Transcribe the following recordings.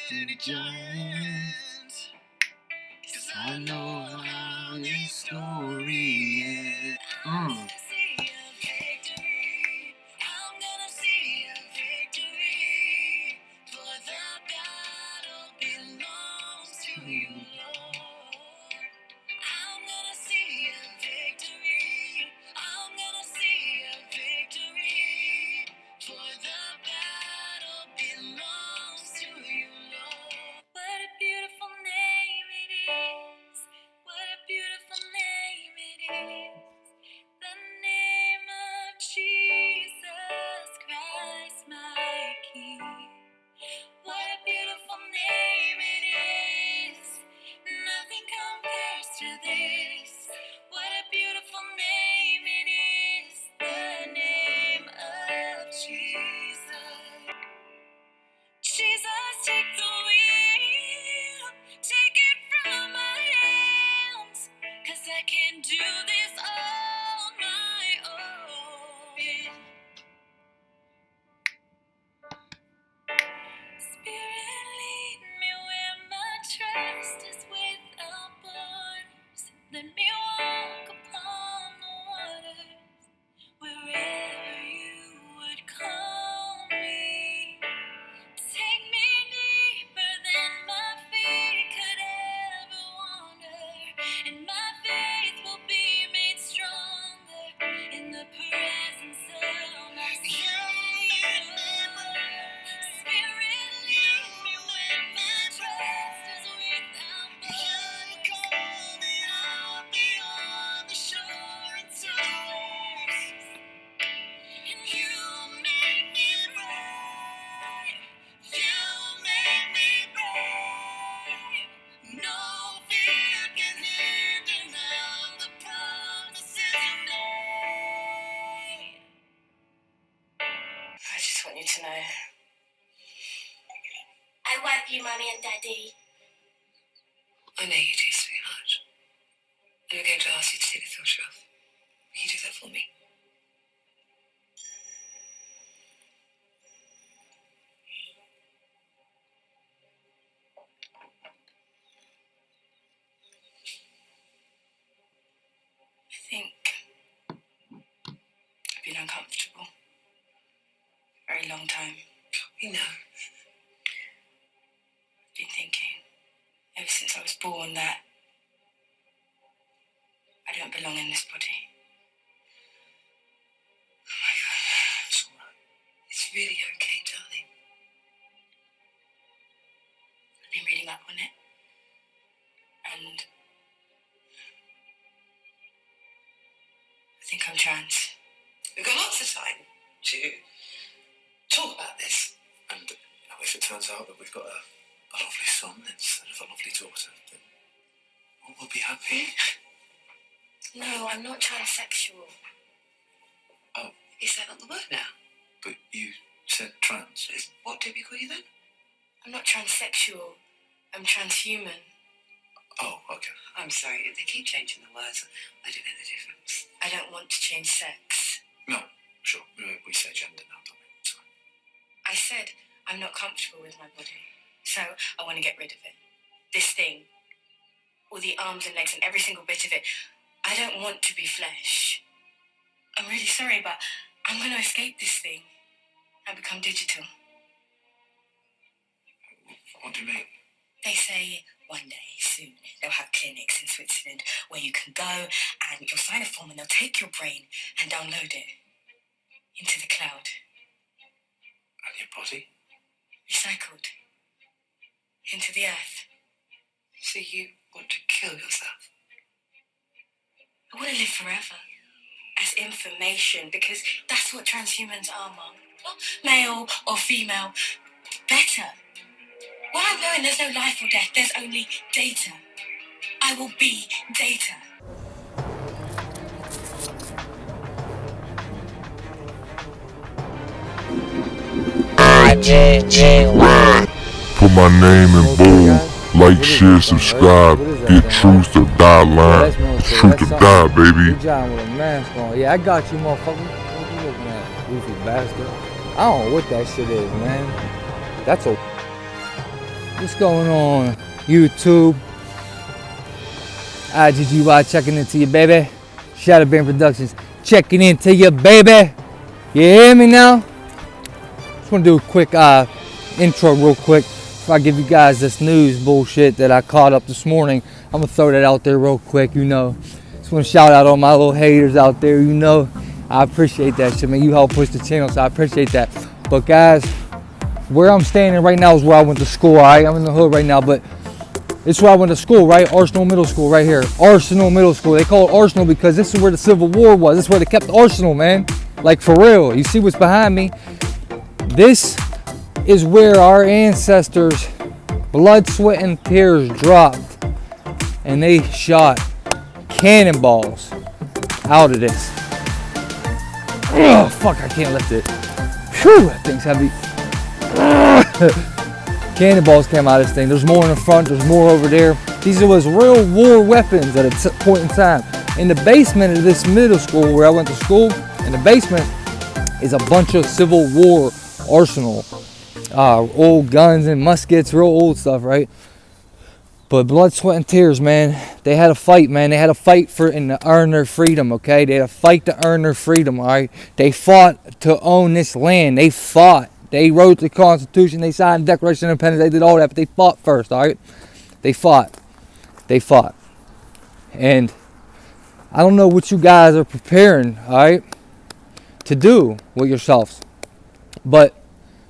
city giants, 'cause I know how this story ends. I'm gonna see a victory. I'm gonna see a victory. For the battle belongs to you, Lord. I'm gonna see a victory. I'm gonna see a victory. For the battle belongs to you, Lord. What a beautiful name it is. What a beautiful name it is. The name of Jesus Christ, my King. What a beautiful name it is. Nothing compares to this. What a beautiful name it is. The name of Jesus. Jesus, take the wheel. Take it from my hands. 'Cause I can't do this on my own. Spirit, lead me where my trust is without borders. Let me walk upon the waters wherever you would call me. Take me deeper than my feet could ever wander, and my faith will be made stronger in the presence of my Savior. Spirit, lead me when my trust is without borders. You call me out beyond the shore into waves, and you make me right. You make me brave. No fear can hinder now the promises you made. I just want you to know I love you, Mommy and Daddy. I know you do, sweetheart. I'm going to ask you to take the filter off. Will you do that for me? I think I've been uncomfortable for a very long time. We know. I've been thinking ever since I was born that I don't belong in this body. Oh my God, it's all right. It's really okay, darling. I've been reading up on it, and I think I'm trans. We've got lots of time to talk about this. And if it turns out that we've got a lovely son instead of a lovely daughter, then we'll be happy. No, I'm not transsexual. Oh. Is that not the word now? But you said trans. What did we call you then? I'm not transsexual. I'm transhuman. Oh, okay. I'm sorry, they keep changing the words. I don't know the difference. I don't want to change sex. No, sure. We say gender now, don't we? It's fine. I said I'm not comfortable with my body, so I want to get rid of it. This thing, all the arms and legs and every single bit of it. I don't want to be flesh. I'm really sorry, but I'm going to escape this thing and become digital. What do you mean? They say one day, soon, they'll have clinics in Switzerland where you can go and you'll sign a form and they'll take your brain and download it into the cloud. And your body? Recycled into the earth. So you want to kill yourself? I want to live forever as information, because that's what transhumans are, Mom. Not male or female. Better. What I'm knowing, there's no life or death. There's only data. I will be data. gregiggz. Put my name in bold. Like, share, subscribe. Get truth or die line. Truth or die, baby. You John with a mask on. Yeah, I got you, motherfucker. What you looking at, goofy bastard? I don't know what that shit is, man. That's a What's going on, YouTube? IGGY checking into you, baby. Shadow Band Productions checking into you, baby. You hear me now? Just want to do a quick intro real quick before I give you guys this news bullshit that I caught up this morning. I'm going to throw that out there real quick, you know. Just want to shout out all my little haters out there, you know. I appreciate that shit, man. You help push the channel, so I appreciate that. But guys, where I'm standing right now is where I went to school, alright? I'm in the hood right now, but it's where I went to school, right? Arsenal Middle School, right here. Arsenal Middle School. They call it Arsenal because this is where the Civil War was. This is where they kept the arsenal, man. Like, for real. You see what's behind me? This is where our ancestors' blood, sweat, and tears dropped. And they shot cannonballs out of this. Oh, fuck, I can't lift it. Whew, that thing's heavy. Cannonballs came out of this thing. There's more in the front, there's more over there. These was real war weapons at a point in time. In the basement of this middle school where I went to school, in the basement is a bunch of Civil War arsenal. Old guns and muskets, real old stuff, right? But blood, sweat, and tears, man. They had a fight, man. They had a fight and to earn their freedom, okay? They had a fight to earn their freedom, all right? They fought to own this land. They fought. They wrote the Constitution. They signed the Declaration of Independence. They did all that, but they fought first, all right? They fought. They fought. And I don't know what you guys are preparing, all right, to do with yourselves. But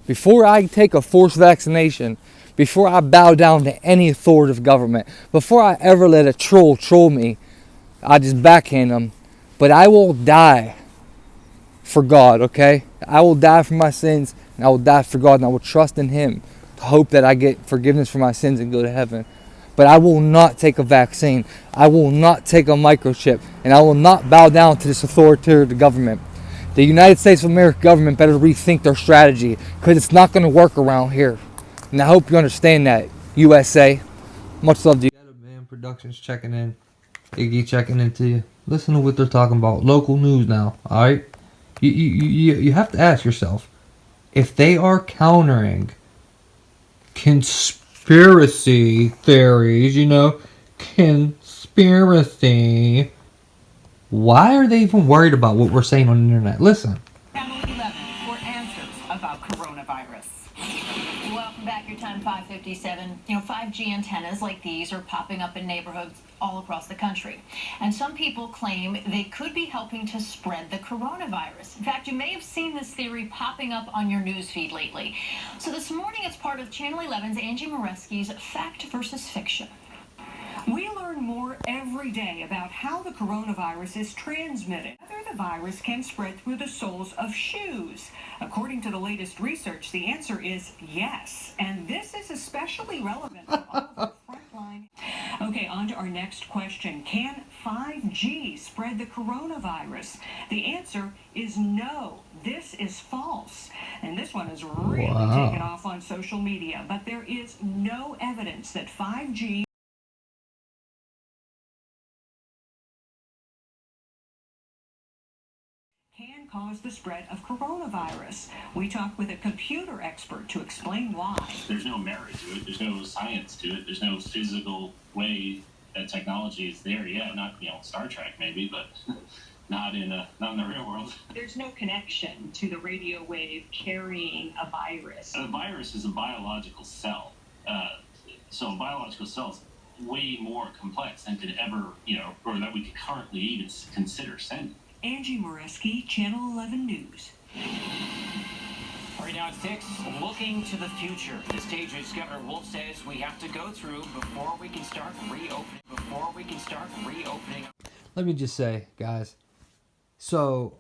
before I take a forced vaccination, before I bow down to any authoritative government, before I ever let a troll me, I just backhand them. But I will die for God, okay? I will die for my sins, and I will die for God, and I will trust in Him to hope that I get forgiveness for my sins and go to heaven. But I will not take a vaccine. I will not take a microchip, and I will not bow down to this authoritative government. The United States of America government better rethink their strategy, because it's not going to work around here. And I hope you understand that, USA. Much love to you. Man, Productions checking in. Iggy checking into you. Listen to what they're talking about. Local news now, alright? You have to ask yourself, if they are countering conspiracy theories, you know, conspiracy, why are they even worried about what we're saying on the internet? Listen. Channel 11 for answers about coronavirus. Welcome back, your time 5:57. 5G antennas like these are popping up in neighborhoods all across the country. And some people claim they could be helping to spread the coronavirus. In fact, you may have seen this theory popping up on your newsfeed lately. So this morning, it's part of Channel 11's Angie Moreski's Fact versus Fiction. We learn more every day about how the coronavirus is transmitted. Whether the virus can spread through the soles of shoes. According to the latest research, the answer is yes. And this is especially relevant to all of the frontline. Okay, on to our next question. Can 5G spread the coronavirus? The answer is no. This is false. And this one has really taken off on social media. But there is no evidence that 5G can cause the spread of coronavirus. We talked with a computer expert to explain why. There's no merit to it. There's no science to it. There's no physical way that technology is there yet. Not, Star Trek maybe, but not in the real world. There's no connection to the radio wave carrying a virus. A virus is a biological cell. So a biological cell is way more complex than could ever, or that we could currently even consider sending. Angie Moreski, Channel 11 News. All right, now at 6, looking to the future. The stage which Governor Wolf says we have to go through before we can start reopening. Let me just say, guys. So,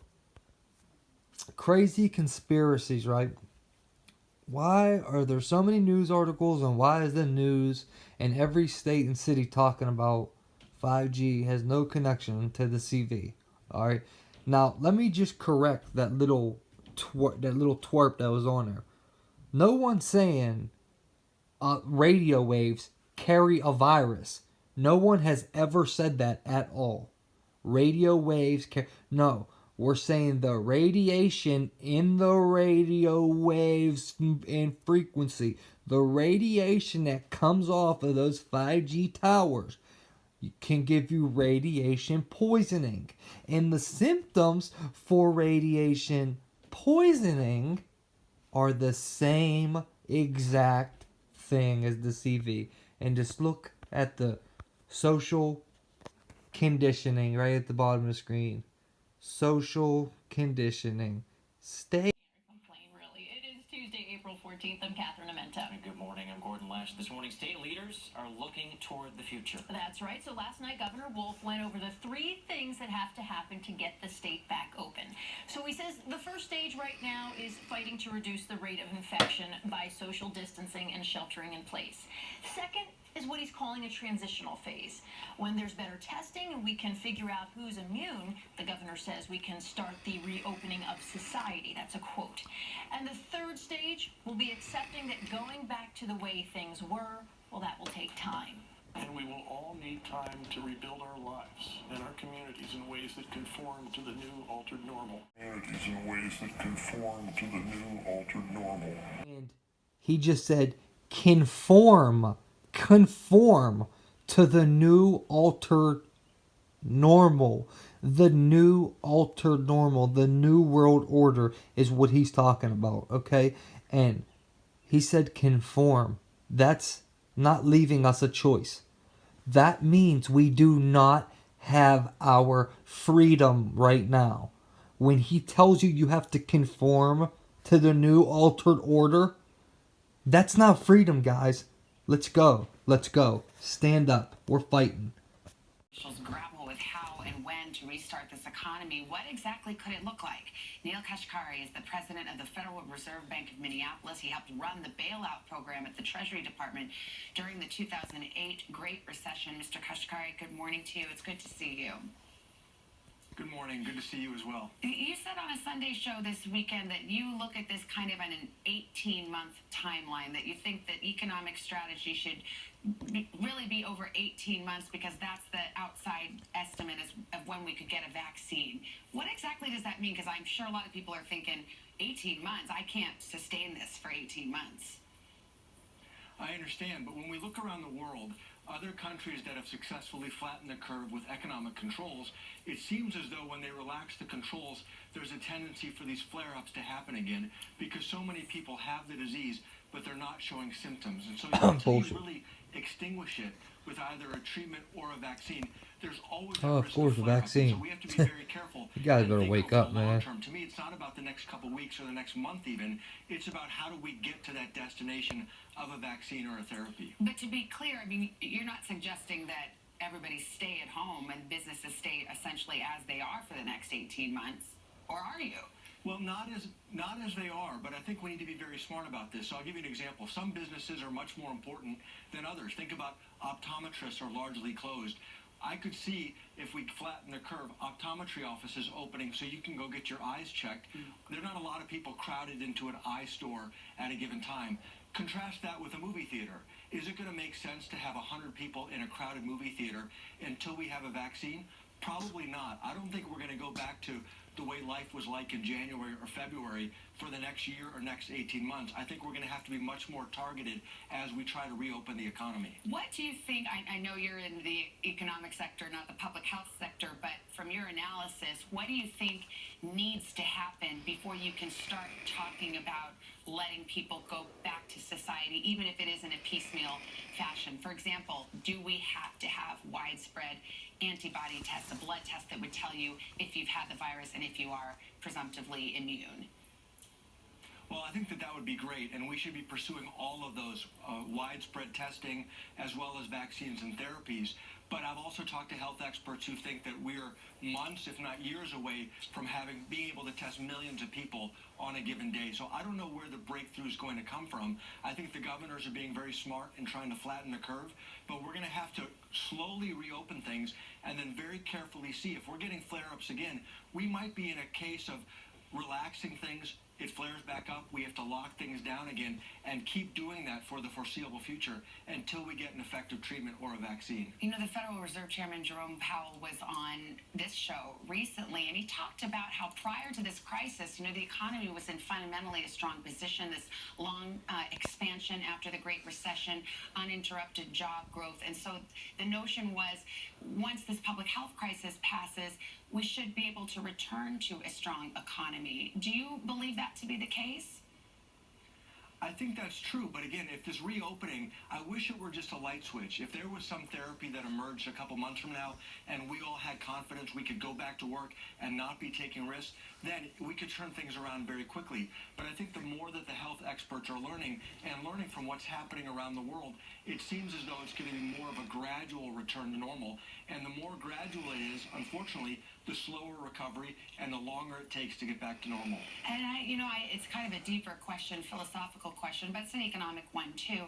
crazy conspiracies, right? Why are there so many news articles, and why is the news in every state and city talking about 5G has no connection to the CV? All right. Now, let me just correct that little twerp that was on there. No one's saying radio waves carry a virus. No one has ever said that at all. Radio waves carry... No. We're saying the radiation in the radio waves and frequency, the radiation that comes off of those 5G towers, can give you radiation poisoning. And the symptoms for radiation poisoning are the same exact thing as the CV. And just look at the social conditioning right at the bottom of the screen. Social conditioning. Stay. Complain, really. It is Tuesday, April 14th. I'm Catherine Amento. Good morning. I'm Gordon Lash. This morning, state leaders are looking toward the future. That's right. So last night, Governor Wolf went over the 3 things that have to happen to get the state back open. So he says the first stage right now is fighting to reduce the rate of infection by social distancing and sheltering in place. Second is what he's calling a transitional phase. When there's better testing and we can figure out who's immune, the governor says we can start the reopening of society. That's a quote. And the third stage will be accepting that going back to the way things were, well, that will take time. And we will all need time to rebuild our lives and our communities in ways that conform to the new altered normal. Communities in ways that conform to the new altered normal. And he just said, conform to the new altered normal. The new altered normal, the new world order is what he's talking about, okay? And he said conform. That's not leaving us a choice. That means we do not have our freedom right now. When he tells you you have to conform to the new altered order, that's not freedom, guys. Let's go. Let's go. Stand up. We're fighting. Officials grapple with how and when to restart this economy. What exactly could it look like? Neil Kashkari is the president of the Federal Reserve Bank of Minneapolis. He helped run the bailout program at the Treasury Department during the 2008 Great Recession. Mr. Kashkari, good morning to you. It's good to see you. Good morning. Good to see you as well. You said on a Sunday show this weekend that you look at this kind of on an 18-month timeline, that you think that economic strategy should really be over 18 months because that's the outside estimate of when we could get a vaccine. What exactly does that mean? Because I'm sure a lot of people are thinking, 18 months? I can't sustain this for 18 months. I understand, but when we look around the world, other countries that have successfully flattened the curve with economic controls, it seems as though when they relax the controls, there's a tendency for these flare-ups to happen again because so many people have the disease, but they're not showing symptoms. And so until you really extinguish it with either a treatment or a vaccine, there's always a risk of flare-up. So we have to be very careful. You guys better wake up, man. To me, it's not about the next couple weeks or the next month even. It's about how do we get to that destination of a vaccine or a therapy. But to be clear, I mean, you're not suggesting that everybody stay at home and businesses stay essentially as they are for the next 18 months, or are you? Well, not as they are, but I think we need to be very smart about this. So I'll give you an example. Some businesses are much more important than others. Think about optometrists are largely closed. I could see if we flatten the curve, optometry offices opening so you can go get your eyes checked. There are not a lot of people crowded into an eye store at a given time. Contrast that with a movie theater. Is it going to make sense to have 100 people in a crowded movie theater until we have a vaccine? Probably not. I don't think we're going to go back to the way life was like in January or February for the next year or next 18 months. I think we're going to have to be much more targeted as we try to reopen the economy. What do you think, I know you're in the economic sector, not the public health sector, but from your analysis, what do you think needs to happen before you can start talking about letting people go back to society, even if it is in a piecemeal fashion? For example, do we have to have widespread antibody tests, a blood test that would tell you if you've had the virus and if you are presumptively immune? Well, I think that would be great, and we should be pursuing all of those widespread testing as well as vaccines and therapies. But I've also talked to health experts who think that we're months, if not years away from being able to test millions of people on a given day. So I don't know where the breakthrough is going to come from. I think the governors are being very smart in trying to flatten the curve, but we're going to have to slowly reopen things and then very carefully see if we're getting flare-ups again. We might be in a case of relaxing things it flares back up, we have to lock things down again and keep doing that for the foreseeable future until we get an effective treatment or a vaccine. You know, the Federal Reserve Chairman Jerome Powell was on this show recently, and he talked about how prior to this crisis, you know, the economy was in fundamentally a strong position, this long expansion after the Great Recession, uninterrupted job growth. And so the notion was, once this public health crisis passes, we should be able to return to a strong economy. Do you believe that to be the case? I think that's true, but again, if this reopening, I wish it were just a light switch. If there was some therapy that emerged a couple months from now and we all had confidence we could go back to work and not be taking risks, then we could turn things around very quickly. But I think the more that the health experts are learning from what's happening around the world, it seems as though it's going to be more of a gradual return to normal. And the more gradual it is, unfortunately, the slower recovery and the longer it takes to get back to normal. And it's kind of a deeper question, philosophical question, but it's an economic one too.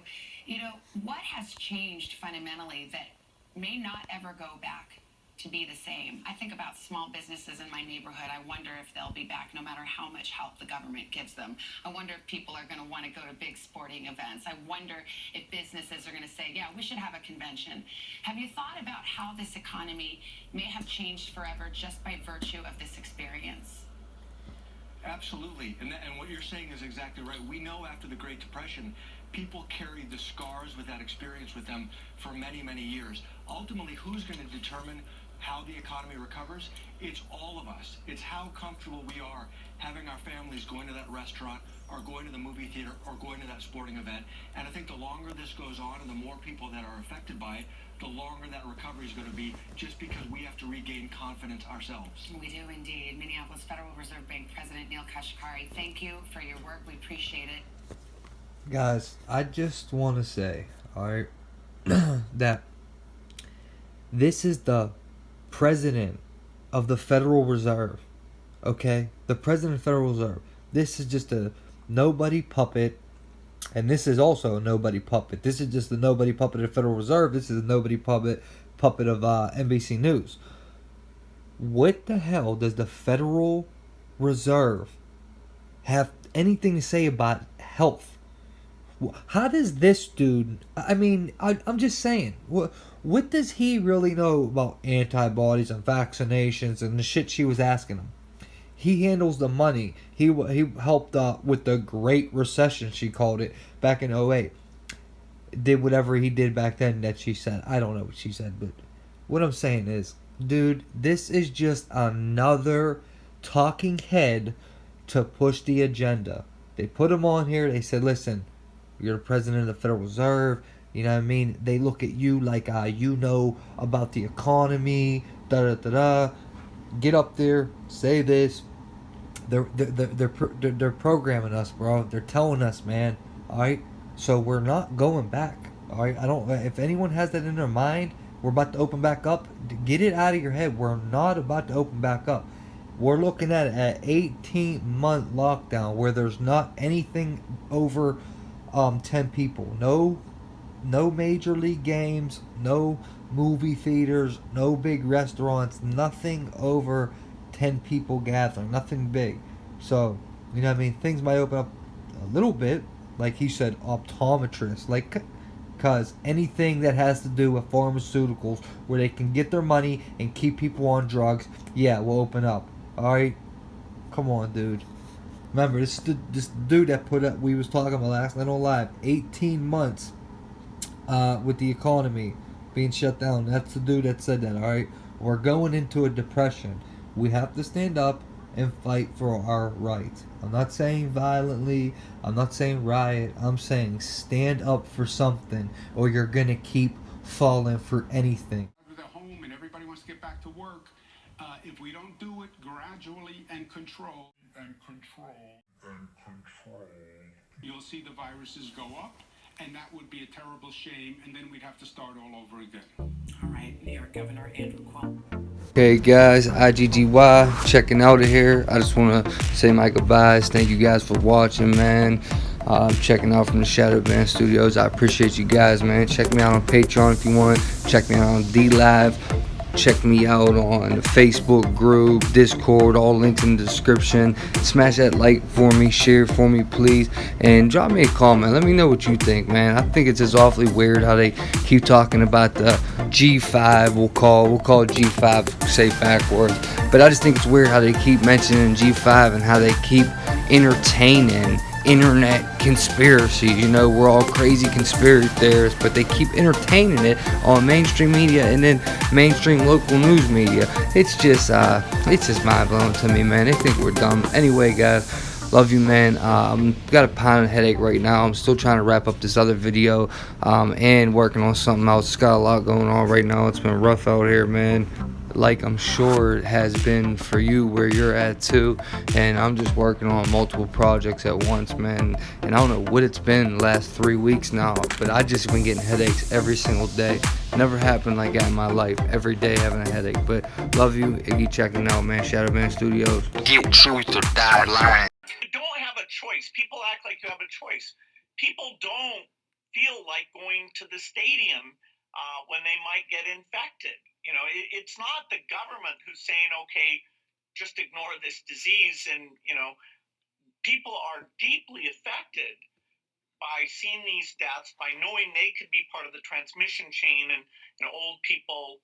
You know, what has changed fundamentally that may not ever go back to be the same? I think about small businesses in my neighborhood. I wonder if they'll be back no matter how much help the government gives them. I wonder if people are going to want to go to big sporting events. I wonder if businesses are going to say, yeah, we should have a convention. Have you thought about how this economy may have changed forever just by virtue of this experience? Absolutely, and what you're saying is exactly right. We know after the Great Depression, people carried the scars with that experience with them for many, many years. Ultimately, who's going to determine how the economy recovers? It's all of us. It's how comfortable we are having our families going to that restaurant or going to the movie theater or going to that sporting event. And I think the longer this goes on and the more people that are affected by it, the longer that recovery is going to be, just because we have to regain confidence ourselves. We do indeed. Minneapolis Federal Reserve Bank President Neil Kashkari, thank you for your work. We appreciate it. Guys, I just want to say, alright, that this is the president of the Federal Reserve. Okay? The president of the Federal Reserve. This is just a nobody puppet. And this is also a nobody puppet. This is just the nobody puppet of the Federal Reserve. This is a nobody puppet of NBC News. What the hell does the Federal Reserve have anything to say about health? How does this dude... I mean, I'm just saying. What does he really know about antibodies and vaccinations and the shit she was asking him? He handles the money. He helped with the Great Recession, she called it, back in 2008. Did whatever he did back then that she said. I don't know what she said, but what I'm saying is, dude, this is just another talking head to push the agenda. They put him on here. They said, listen, you're the president of the Federal Reserve. You know what I mean? They look at you like you know about the economy. Da-da-da-da. Get up there, say this. They're programming us, bro. They're telling us, man. All right, so we're not going back. All right, I don't. If anyone has that in their mind, we're about to open back up. Get it out of your head. We're not about to open back up. We're looking at an 18-month lockdown where there's not anything over 10 people. No major league games. No movie theaters, no big restaurants, nothing over 10 people gathering, nothing big. So, you know what I mean? Things might open up a little bit, like he said, optometrists, like, because anything that has to do with pharmaceuticals where they can get their money and keep people on drugs, yeah, we'll open up. Alright? Come on, dude. Remember, this dude that we was talking about last night on live, 18 months with the economy being shut down. That's the dude that said that, alright? We're going into a depression. We have to stand up and fight for our rights. I'm not saying violently. I'm not saying riot. I'm saying stand up for something, or you're going to keep falling for anything. The home and everybody wants to get back to work. If we don't do it gradually and control, you'll see the viruses go up. And that would be a terrible shame, and then we'd have to start all over again. All right, New York Governor Andrew Cuomo. Okay, guys, IGGY checking out of here. I just want to say my goodbyes. Thank you guys for watching, man. Checking out from the Shadow Band Studios. I appreciate you guys, man. Check me out on Patreon if you want. Check me out on DLive. Check me out on the Facebook group, Discord, all links in the description. Smash that like for me, share for me, please, and drop me a comment. Let me know what you think, man. I think it's just awfully weird how they keep talking about the G5. We'll call it G5, say backwards. But I just think it's weird how they keep mentioning G5 and how they keep entertaining internet conspiracy. You know, we're all crazy conspiracy theorists, but they keep entertaining it on mainstream media and then mainstream local news media. It's just mind blowing to me, man. They think we're dumb. Anyway, guys, love you, man. Got a pounding headache right now. I'm still trying to wrap up this other video and working on something else. It's got a lot going on right now. It's been rough out here, man, like I'm sure it has been for you where you're at too. And I'm just working on multiple projects at once, man. And I don't know what it's been the last 3 weeks now, but I just been getting headaches every single day. Never happened like that in my life. Every day having a headache. But love you, Iggy, checking out, man. Shadow Man Studios. Get truth or die lying. You don't have a choice. People act like you have a choice. People don't feel like going to the stadium when they might get infected. You know, it's not the government who's saying, okay, just ignore this disease. And, you know, people are deeply affected by seeing these deaths, by knowing they could be part of the transmission chain. And, you know, old people,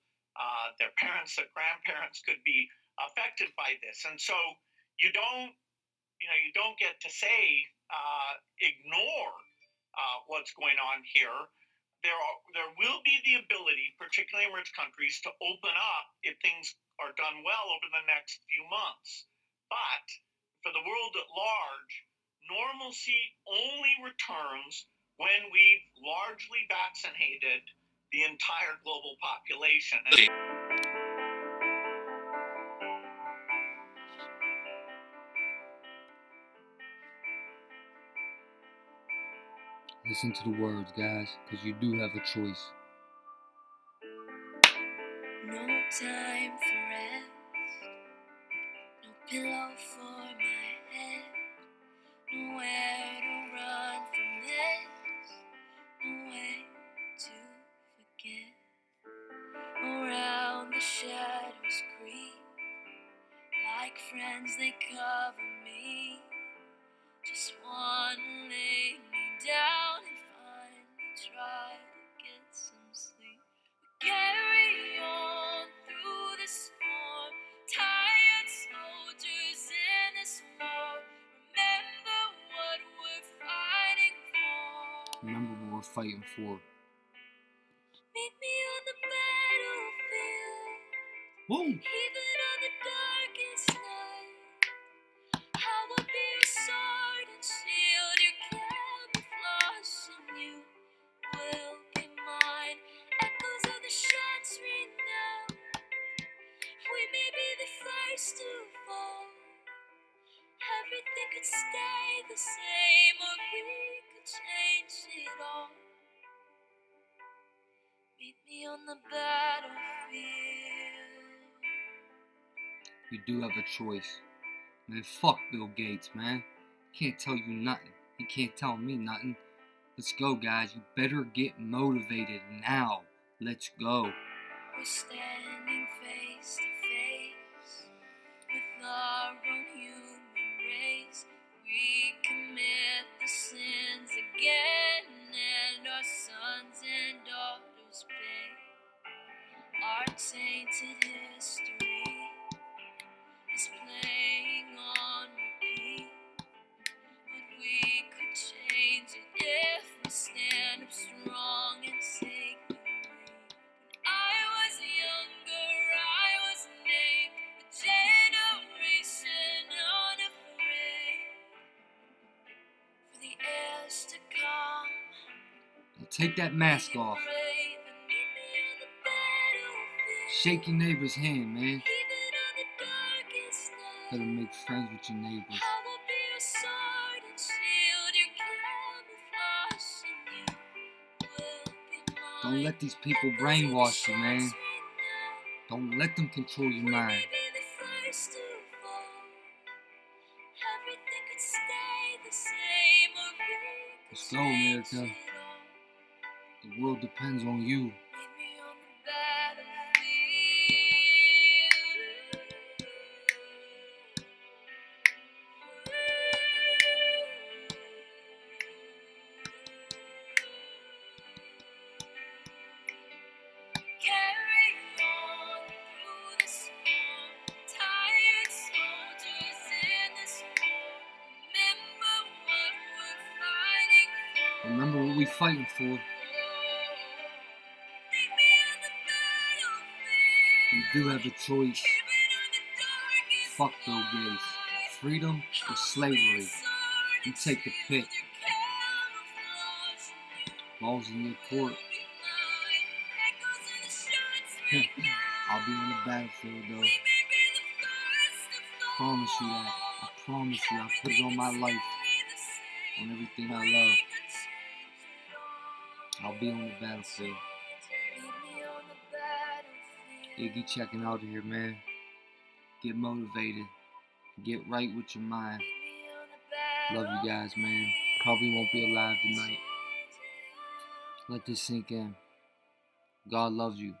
their parents, their grandparents could be affected by this. And so you don't get to say, ignore what's going on here. There will be the ability, particularly in rich countries, to open up if things are done well over the next few months. But for the world at large, normalcy only returns when we've largely vaccinated the entire global population. Listen to the words, guys, because you do have a choice. No time for rest, no pillow for my head, nowhere to run from this, no way to forget. Around the shadows creep, like friends they cover me. Just wanna lay me down and finally try to get some sleep. We carry on through the storm, tired soldiers in this war. Remember what we're fighting for. Remember what we're fighting for. Meet me on the battlefield. Whoa. Even on the darkest night, I will be your sword and shield, your camouflage, and you will be mine. Echoes of the shots ring out. We may be the first to fall. Everything could stay the same, or we could change it all. Meet me on the battlefield. You do have a choice. Man, fuck Bill Gates, man. Can't tell you nothing. He can't tell me nothing. Let's go, guys. You better get motivated now. Let's go. We're standing face to face with our own human race. We commit the sins again, and our sons and daughters pay. Our tainted history is playing on repeat, but we could change it if we stand up strong and take the lead. I was younger, I was named a generation unafraid for the heirs to come. Now take that mask off. Shake your neighbor's hand, man. Better make friends with your neighbors. Don't let these people brainwash you, man. Don't let them control your mind. Let's go, America. The world depends on you. Remember what we fighting for. You do have a choice. Fuck Bill Gates. Freedom or slavery. You take the pick. Ball's in your court. I'll be on the battlefield though. Promise you that. I promise you. I put it on my life. On everything I love. I'll be on the battlefield. Iggy checking out here, man. Get motivated. Get right with your mind. Love you guys, man. Probably won't be alive tonight. Let this sink in. God loves you.